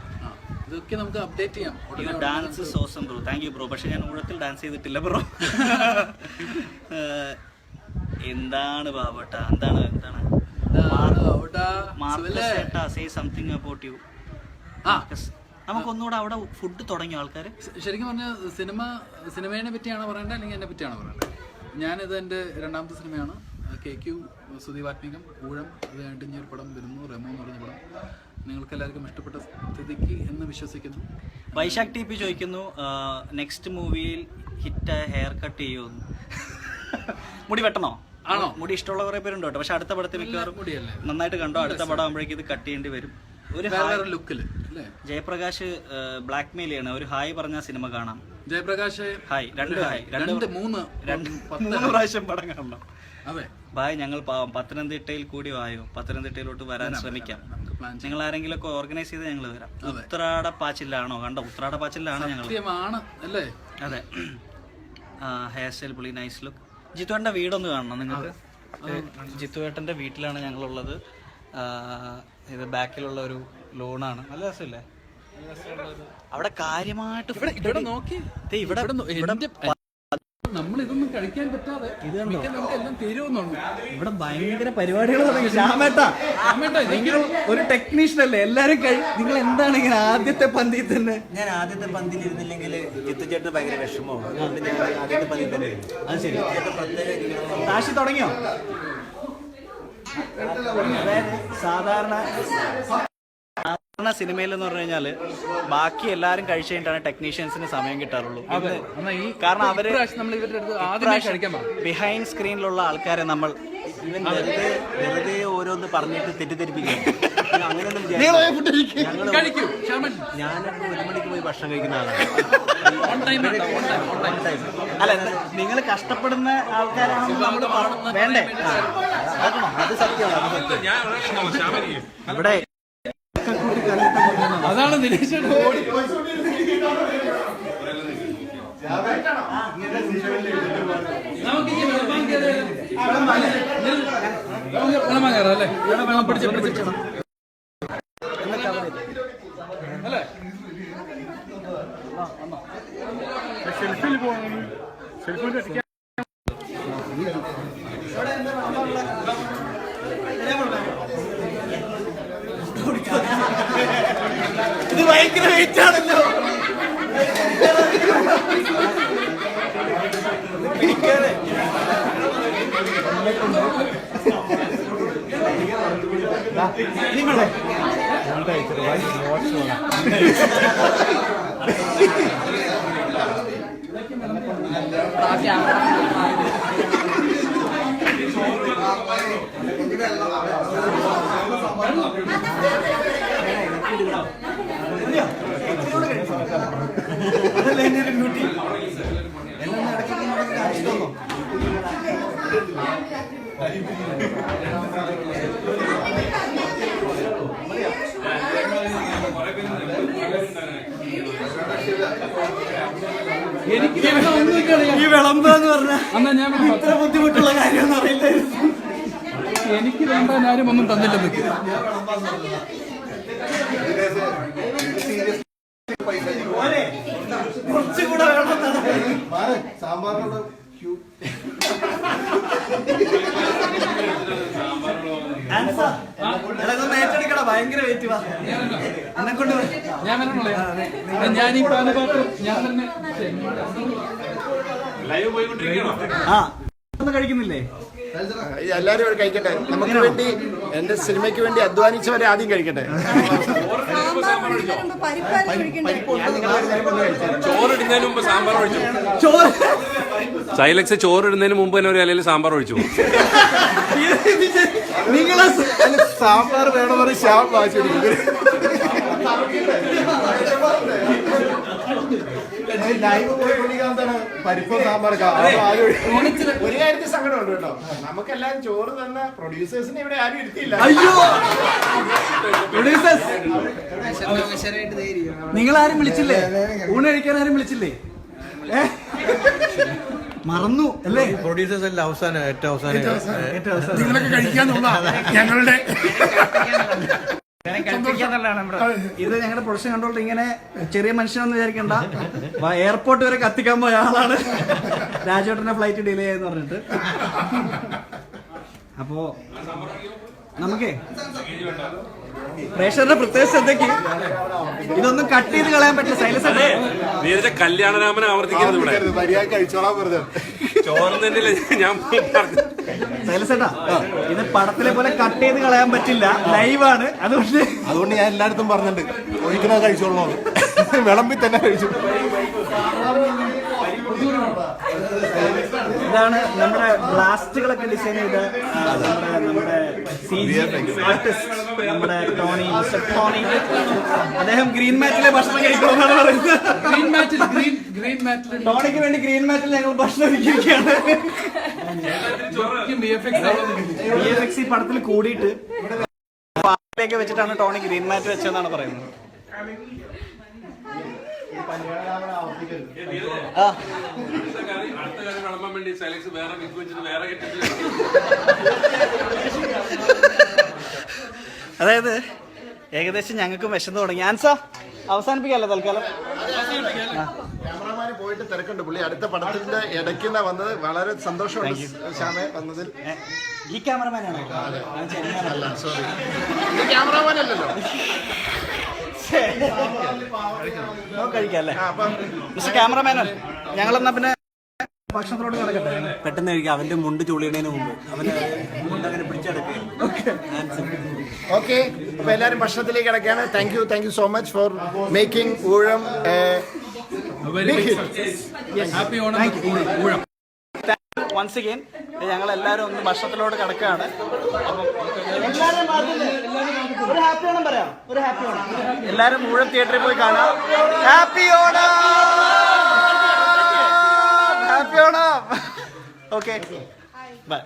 ഇതൊക്കെ നമുക്ക് അപ്ഡേറ്റ് ചെയ്യാം. Dance Zozam bro. Thank you bro. പക്ഷെ ഞാൻ ഊഴത്തിൽ ഡാൻസ് ചെയ്തിട്ടില്ല ബ്രോ. എന്താണ് ബാബട്ട? എന്താണ് നമുക്കൊന്നുകൂടെ അവിടെ ഫുഡ് തുടങ്ങിയ ആൾക്കാർ ശരിക്കും പറഞ്ഞാൽ സിനിമയെ പറ്റിയാണോ പറയേണ്ടത് അല്ലെങ്കിൽ എന്നെ പറ്റിയാണോ പറയേണ്ടത്? ഞാനിത് എൻ്റെ രണ്ടാമത്തെ സിനിമയാണ്. KQ സുദീപാത്മികം ഊഴം. അത് കഴിഞ്ഞിട്ട് ഇനി ഒരു പടം വരുന്നു, റെമോ എന്ന് പറഞ്ഞ പടം. നിങ്ങൾക്ക് എല്ലാവർക്കും ഇഷ്ടപ്പെട്ട സ്ഥിതിക്ക് എന്ന് വിശ്വസിക്കുന്നു. വൈശാഖ് TP ചോദിക്കുന്നു, നെക്സ്റ്റ് മൂവിയിൽ ഹിറ്റ് ഹെയർ കട്ട് ചെയ്യുമെന്ന്. മുടി വെട്ടണോ? ആണോ? മുടി ഇഷ്ടമുള്ള കുറെ പേരുണ്ട് കേട്ടോ. പക്ഷെ അടുത്ത പടത്തിൽ മിക്കവാറും നന്നായിട്ട് കണ്ടോ. അടുത്ത പടം ആകുമ്പോഴേക്കും ഇത് കട്ട് ചെയ്യേണ്ടി വരും. ഒരു ലുക്കിൽ ജയപ്രകാശ് ബ്ലാക്ക് മെയിൽ ചെയ്യണം. ഒരു ഹായ് പറഞ്ഞ സിനിമ കാണാം. ജയപ്രകാശ് ഹായ്. രണ്ട് മൂന്ന് പ്രാവശ്യം പടം കാണണം. അതെ ഭായ്, ഞങ്ങൾ പാവം പത്തനംതിട്ടയിൽ കൂടി വായോ. പത്തനംതിട്ടയിലോട്ട് വരാൻ ശ്രമിക്കാം. നിങ്ങൾ ആരെങ്കിലും ഒക്കെ ഓർഗനൈസ് ചെയ്ത് ഞങ്ങൾ വരാം. ഉത്രാടപ്പാച്ചിലാണോ? കണ്ടോ, ഉത്രാടപ്പാച്ചിലാണ് ഞങ്ങൾ. അല്ലേ? അതെ. ഹെയർ സ്റ്റൈൽ പുള്ളി, നൈസ് ലുക്ക്. ജിത്തുവേട്ടൻ്റെ വീടൊന്ന് കാണണം നിങ്ങൾക്ക്. ജിത്തുവേട്ടൻ്റെ വീട്ടിലാണ് ഞങ്ങളുള്ളത്. ഇത് ബാക്കിലുള്ള ഒരു ലോണാണ്. നല്ല രസമില്ലേ? അവിടെ കാര്യമായിട്ട് ഇവിടെ നമ്മളിതൊന്നും കഴിക്കാൻ പറ്റാതെ എല്ലാം തീരുമെന്നുണ്ട്. ഇവിടെ ഭയങ്കര പരിപാടികൾ തുടങ്ങി. ഒരു ടെക്നീഷ്യൻ അല്ലേ? എല്ലാരും നിങ്ങൾ എന്താണ് ഇങ്ങനെ ആദ്യത്തെ പന്തിയിൽ തന്നെ? ഞാൻ ആദ്യത്തെ പന്തിയിൽ ഇരുന്നില്ലെങ്കിൽ ജിത്തുചേട്ടന് ഭയങ്കര വിഷമമാണ്. അതുകൊണ്ട് ഞാൻ ആദ്യത്തെ പന്തിയിൽ തന്നെ. അത് ശരി. താശി തുടങ്ങിയോ? അതായത് സാധാരണ സിനിമയിൽ എന്ന് പറഞ്ഞു കഴിഞ്ഞാല് ബാക്കി എല്ലാരും കഴിച്ചു കഴിഞ്ഞിട്ടാണ് ടെക്നീഷ്യൻസിന് സമയം കിട്ടാറുള്ളൂ. കാരണം അവര് ബിഹൈൻഡ് സ്ക്രീനിലുള്ള ആൾക്കാരെ നമ്മൾ വെറുതെ ഓരോന്ന് പറഞ്ഞിട്ട് തെറ്റിദ്ധരിപ്പിക്കും. അങ്ങനെയൊന്നും ഞാനൊക്കെ 1 മണിക്ക് പോയി ഭക്ഷണം കഴിക്കുന്ന ആളാണ്. അല്ല, നിങ്ങൾ കഷ്ടപ്പെടുന്ന ആൾക്കാരാണെന്ന് നമ്മൾ വേണ്ടേ? അത് സത്യമാണ്. ഇവിടെ അതാണ് ദിനേശ് നമുക്ക് ഈ വെള്ളം കയറാം അല്ലേ? പിടിച്ചു അല്ലേ? സെൽഫിൽ പോകണം. സെൽഫിൽ ഇത് ഭയങ്കര വെയിറ്റ് ആണല്ലോ. ഈ വിളമ്പെന്ന് പറഞ്ഞാൽ ഞാൻ ഇത്ര ബുദ്ധിമുട്ടുള്ള കാര്യമൊന്നും അറിയില്ലായിരുന്നു. എനിക്ക് വേണ്ടാൻ ആരും ഒന്നും തന്നില്ലെന്ന്. കുറച്ചുകൂടെ വേണം. സാമ്പാറിനോട് ഏറ്റെടുക്കട ഭയങ്കര വെയിറ്റ് വാ എന്നെ കൊണ്ട് ഞാനീ പാലപാത്രം ഞാൻ തന്നെ ലൈവ് പോയിക്കൊണ്ടിരിക്കണോ? ആ ഒന്നും കഴിക്കുന്നില്ലേ? എല്ലാരും കഴിക്കട്ടെ. നമുക്ക് വേണ്ടി എന്റെ സിനിമയ്ക്ക് വേണ്ടി അധ്വാനിച്ചവരെ ആദ്യം കഴിക്കട്ടെ. ചോറിടുന്നതിന് മുമ്പ് സാമ്പാർ ഒഴിച്ചു. സൈലക്സ് ചോറിടുന്നതിന് മുമ്പ് തന്നെ ഒരു ഇലയിൽ സാമ്പാർ ഒഴിച്ചു. നിങ്ങളെ സാമ്പാർ വേണം പറഞ്ഞ് ശ്യാം വാങ്ങിച്ചു. ലൈവ് പോയിക്കൊണ്ടിരിക്കാന്താണ് പരിപ്പും സാമ്പാറൊക്കെ. ഒരു കാര്യത്തിൽ സങ്കടമുണ്ട് കേട്ടോ. നമുക്കെല്ലാം ചോറ് തന്ന പ്രൊഡ്യൂസേഴ്സിനെ ഇവിടെ ആരും ഇരുത്തിയില്ല. അയ്യോ പ്രൊഡ്യൂസേഴ്സ് നിങ്ങളാരും വിളിച്ചില്ലേ? ഊണ് കഴിക്കാൻ ആരും വിളിച്ചില്ലേ? മറന്നു അല്ലേ? പ്രൊഡ്യൂസേഴ്സ് എല്ലാം അവസാനം ഏറ്റവും അവസാനം നിങ്ങളൊക്കെ കഴിക്കാന്നുള്ള ഞങ്ങളുടെ ഇത് ഞങ്ങളുടെ പ്രൊഡക്ഷൻ കൺട്രോൾ ഇങ്ങനെ ചെറിയ മനുഷ്യനൊന്നും വിചാരിക്കണ്ട. എയർപോർട്ട് വരെ കത്തിക്കാൻ പോയ ആളാണ് രാജേട്ടന്റെ ഫ്ലൈറ്റ് ഡിലേ ആയെന്ന് പറഞ്ഞിട്ട്. അപ്പോ നമുക്കേ പ്രേക്ഷകരുടെ പ്രത്യേക ശ്രദ്ധയ്ക്ക് ഇതൊന്നും കട്ട് ചെയ്ത് കളയാൻ പറ്റില്ല. സൈലൻസ് നീരജ കല്യാണരാമനെ ആവർത്തിക്കരുത് ഇവിടെ. കഴിച്ചോളാൻ വെറുതെ ചോറും തന്നെയല്ലേ ഞാൻ പറഞ്ഞു. സൈലൻസേട്ടാ, ഇത് പടത്തിലെ പോലെ കട്ട് ചെയ്ത് കളയാൻ പറ്റില്ല, ലൈവാണ്. അതുകൊണ്ട് ഞാൻ എല്ലായിടത്തും പറഞ്ഞിട്ടുണ്ട് ഒഴിക്കുന്നത് കഴിച്ചോളൂ. വിളമ്പി തന്നെ കഴിച്ചു. ഇതാണ് നമ്മുടെ ബ്ലാസ്റ്റുകളൊക്കെ ഡിസൈൻ ചെയ്ത നമ്മുടെ ആർട്ടിസ്റ്റ് നമ്മുടെ ടോണി, മിസ്റ്റർ ടോണി. അദ്ദേഹം ഗ്രീൻ മാറ്റിലെ ഭക്ഷണം കഴിക്കണമെന്നാണ് പറയുന്നത്. ടോണിക്ക് വേണ്ടി ഗ്രീൻ മാറ്റിൽ ഞങ്ങൾ ഭക്ഷണം കഴിക്കുകയാണ്. BFX പടത്തിൽ കൂടിയിട്ട് പാട്ടിലേക്ക് വെച്ചിട്ടാണ് ടോണി ഗ്രീൻ മാറ്റ് വെച്ചതെന്നാണ് പറയുന്നത്. അടുത്ത കാര്യം വിളമ്പാൻ വേണ്ടി സൈലക്സ് വേറെ വിഗ് വെച്ചിട്ട് വേറെ കെട്ടിട്ട്. അതായത് ഏകദേശം ഞങ്ങൾക്കും വിശന്ന് തുടങ്ങി. ആൻസാ അവസാനിപ്പിക്കാമല്ലോ തൽക്കാലം. ക്യാമറമാന് പോയിട്ട് തിരക്കുണ്ട്. പുള്ളി അടുത്ത പടത്തിന്റെ ഇടയ്ക്കുന്ന വന്നത്. വളരെ സന്തോഷമുണ്ട് ശ്യാമേ വന്നതിൽ. ഈ ക്യാമറമാനാണോ? സോറി, ക്യാമറമാനല്ലല്ലോ. കഴിക്കല്ലേ മിസ്റ്റർ ക്യാമറമാനോ? ഞങ്ങളെന്നാ പിന്നെ ഭക്ഷണത്തിലോട്ട് നടക്കട്ടെ. പെട്ടെന്ന് കഴിക്കാം. അവന്റെ മുണ്ട് ചുളിയണതിന് മുമ്പ് അവന് മുണ്ട് അങ്ങനെ പിടിച്ച ഓക്കെ, അപ്പൊ എല്ലാവരും ഭക്ഷണത്തിലേക്ക് കിടക്കുകയാണ്. Thank you so much for making Oozham happy Onam Oozham. Once again ഞങ്ങൾ എല്ലാവരും ഒന്ന് ഭക്ഷണത്തിലോട്ട് കിടക്കുകയാണ്. അപ്പം ഒരു ഹാപ്പി ഓണം പറയാം, ഒരു ഹാപ്പി ഓണം. എല്ലാവരും ഊഴം തിയേറ്ററിൽ പോയി കാണാം. Happy Onam, happy Onam. Okay bye.